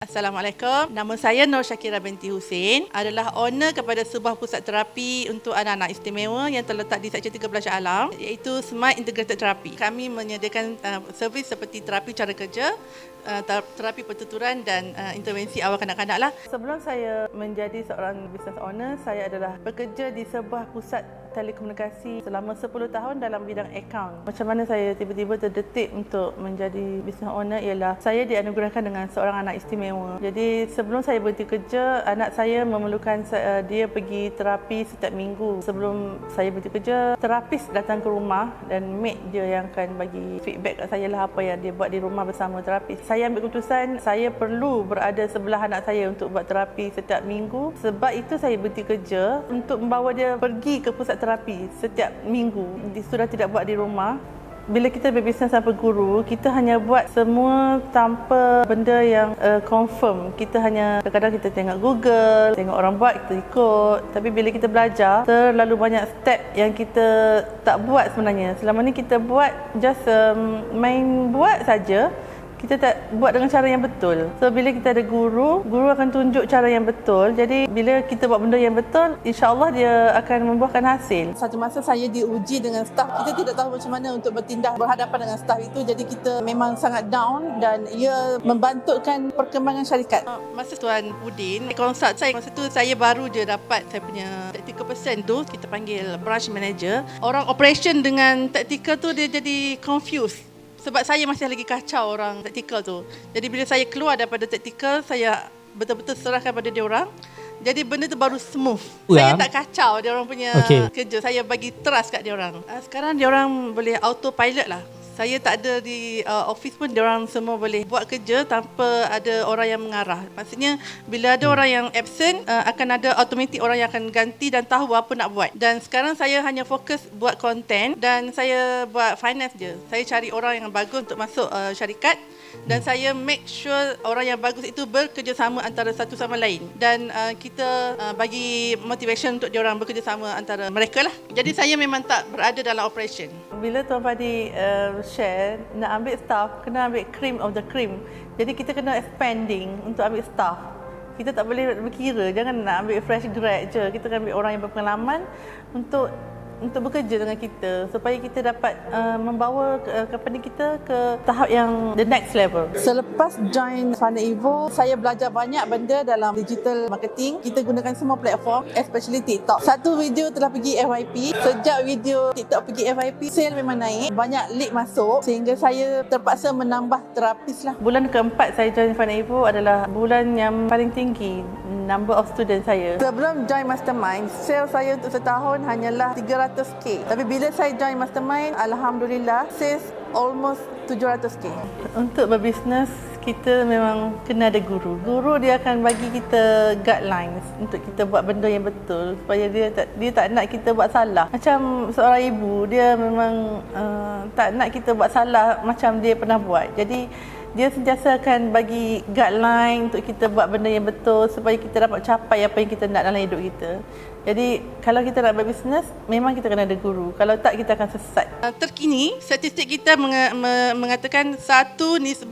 Assalamualaikum. Nama saya Nur Syakira binti Hussein, adalah owner kepada sebuah pusat terapi untuk anak-anak istimewa yang terletak di Seksyen 13 Shah Alam, iaitu Smart Integrated Therapy. Kami menyediakan servis seperti terapi cara kerja, terapi pertuturan dan intervensi awal kanak-kanak lah. Sebelum saya menjadi seorang business owner, saya adalah bekerja di sebuah pusat telekomunikasi selama 10 tahun dalam bidang akaun. Macam mana saya tiba-tiba terdetik untuk menjadi business owner ialah saya dianugerahkan dengan seorang anak istimewa. Jadi sebelum saya berhenti kerja, anak saya memerlukan dia pergi terapi setiap minggu. Sebelum saya berhenti kerja, terapis datang ke rumah dan mate dia yang akan bagi feedback kat saya lah apa yang dia buat di rumah bersama terapis. Saya ambil keputusan saya perlu berada sebelah anak saya untuk buat terapi setiap minggu. Sebab itu saya berhenti kerja untuk membawa dia pergi ke pusat terapi setiap minggu. Sudah tidak buat di rumah. Bila kita berbisnes tanpa guru, kita hanya buat semua tanpa benda yang confirm. Kita hanya kadang-kadang kita tengok Google, tengok orang buat, kita ikut. Tapi bila kita belajar, terlalu banyak step yang kita tak buat sebenarnya. Selama ni kita buat just main buat saja. Kita tak buat dengan cara yang betul. So bila kita ada guru akan tunjuk cara yang betul. Jadi bila kita buat benda yang betul, insya-Allah dia akan membuahkan hasil. Satu masa saya diuji dengan staf. Kita tidak tahu macam mana untuk bertindak berhadapan dengan staf itu. Jadi kita memang sangat down dan ia membantukan perkembangan syarikat. Masa Tuan Udin konsult saya, masa tu saya baru je dapat saya punya tactical person tu, kita panggil branch manager. Orang operation dengan tactical tu dia jadi confused. Sebab saya masih lagi kacau orang taktikal tu. Jadi bila saya keluar daripada taktikal, saya betul-betul serahkan pada dia orang. Jadi benda tu baru smooth. Saya tak kacau dia orang punya kerja. Saya bagi trust kat dia orang. Sekarang dia orang boleh autopilot lah. Saya tak ada di office pun, dia orang semua boleh buat kerja tanpa ada orang yang mengarah. Maksudnya bila ada orang yang absent, akan ada automatik orang yang akan ganti dan tahu apa nak buat. Dan sekarang saya hanya fokus buat content dan saya buat finance je. Saya cari orang yang bagus untuk masuk syarikat dan saya make sure orang yang bagus itu bekerjasama antara satu sama lain. Dan kita bagi motivation untuk dia orang bekerjasama antara mereka lah. Jadi saya memang tak berada dalam operation. Bila Tuan Fadi share, nak ambil staff, kena ambil cream of the cream. Jadi kita kena expanding untuk ambil staff. Kita tak boleh berkira, jangan nak ambil fresh grad je. Kita kena ambil orang yang berpengalaman untuk bekerja dengan kita supaya kita dapat membawa company kita ke tahap yang the next level. Selepas join Fana Evo, saya belajar banyak benda dalam digital marketing. Kita gunakan semua platform, especially TikTok. Satu video telah pergi FYP. Sejak video TikTok pergi FYP, sale memang naik, banyak lead masuk sehingga saya terpaksa menambah terapis lah. Bulan keempat saya join Fana Evo adalah bulan yang paling tinggi number of student saya. Sebelum join Mastermind, sale saya untuk setahun hanyalah 300k. Tapi bila saya join Mastermind, alhamdulillah sales almost 700k. Untuk berbisnes, kita memang kena ada guru. Guru dia akan bagi kita guidelines untuk kita buat benda yang betul supaya dia tak nak kita buat salah. Macam seorang ibu, dia memang tak nak kita buat salah macam dia pernah buat. Jadi dia sentiasa akan bagi guideline untuk kita buat benda yang betul supaya kita dapat capai apa yang kita nak dalam hidup kita. Jadi kalau kita nak buat bisnes, memang kita kena ada guru. Kalau tak, kita akan sesat. Terkini, statistik kita mengatakan 1/44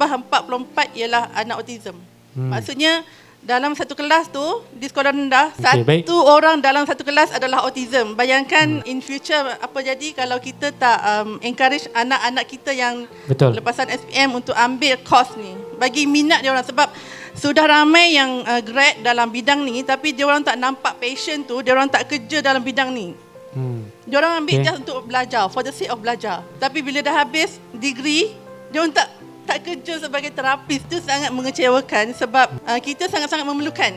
ialah anak autism. Maksudnya dalam satu kelas tu, di sekolah rendah, satu orang dalam satu kelas adalah autism. Bayangkan in future apa jadi kalau kita tak encourage anak-anak kita yang lepasan SPM untuk ambil course ni. Bagi minat dia orang, sebab sudah ramai yang grad dalam bidang ni tapi dia orang tak nampak passion tu, dia orang tak kerja dalam bidang ni. Dia orang ambil just untuk belajar, for the sake of belajar. Tapi bila dah habis degree, dia orang tak kerja sebagai terapis. Itu sangat mengecewakan sebab kita sangat-sangat memerlukan